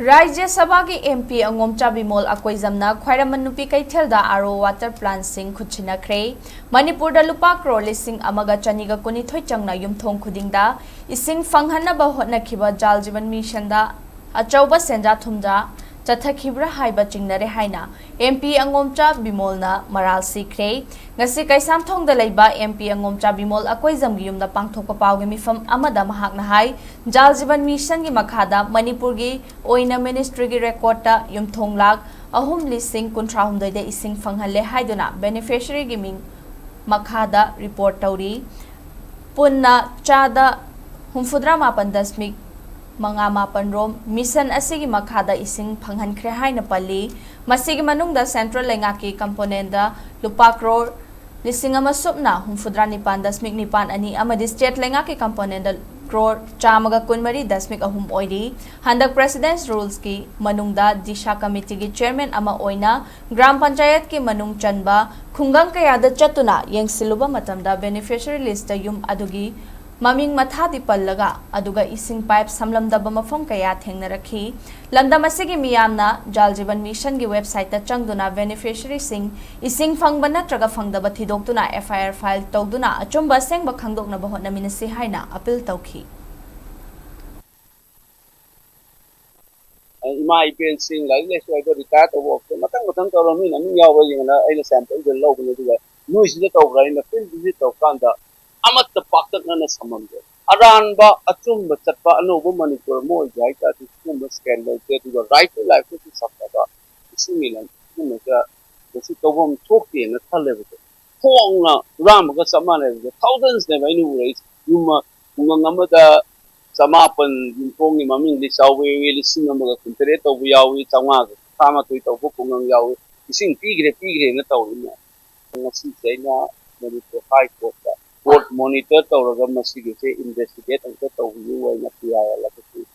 Rajya Sabha ki MP Angomcha Bimol Akoizamna Khwairaman Nupi Kaithelda Aro water plant sing Khuchinakre Manipur da lupa crore lising amaga chaniga kunithoi changna yumthong khudingda ising fanghanaba hotnakhiba jal jivan mission da achauba Shenja-Thumja Chathakhabra Haiba Chingnare haina MP Angomcha Bimolna maral sikre ngasi Kaisamthong da leiba MP Angomcha Bimol Akoizam gi yumda pangthokpa pawgi mifam amada mahakna hai jal jivan mission gi makhada Manipur gi oina ministry gi record ta yumthong lag ahum lising kuntra humdai de ising fanghalle haiduna beneficiary gi ming makhada report tauri punna chada humfudra mapan dasmik Manga mapan rom mission asigi makhada ising phanghan khre haina pali masigi manungda central lengaki component da lupa crore lising ama supna humfudra nipan dasmik nipan ani amadi state lengaki component da crore chamaga kunmari dasmik ahum oidi handak president's rules ki manungda disha committee ki chairman ama oina gram panchayat ki manung chanba khungang kaya da chatuna yengsiluba matamda beneficiary list da yum adugi Maming mathadi pallaga aduga ising pipe samlamdaba mafam kaya thengnarakhi lamdam asigi miyamna jal jivan mission gi website ta changduna beneficiary sing ising phangba natraga phangdaba thidokduna FIR file tawduna achumba sengba khangdokna ba hotna minasi haina appeal tawkhi ima IPL sing lai le so ido retire to work matang tawrami na min yawa yingna aila sample de law bune duga noise de tawra in the field visit to kanda amat paktak na samamde aran ba achumba chatpa anobo Manipur mo jai ta tisum scandal te to the right to life to sabta ba similar kumaga desi tawom thokti na thalebu thongna ram ga samane thousands ne vai nu raise yuma ngamada samapan yumphong ni maming li sawe li sinamaga kuntere to yawi changa tama toi to kungang yawi ising pigre na tawina ngasi jaina Manipur high court court monitor tawraga masigi se investigate ang tawyu wa na piya la ku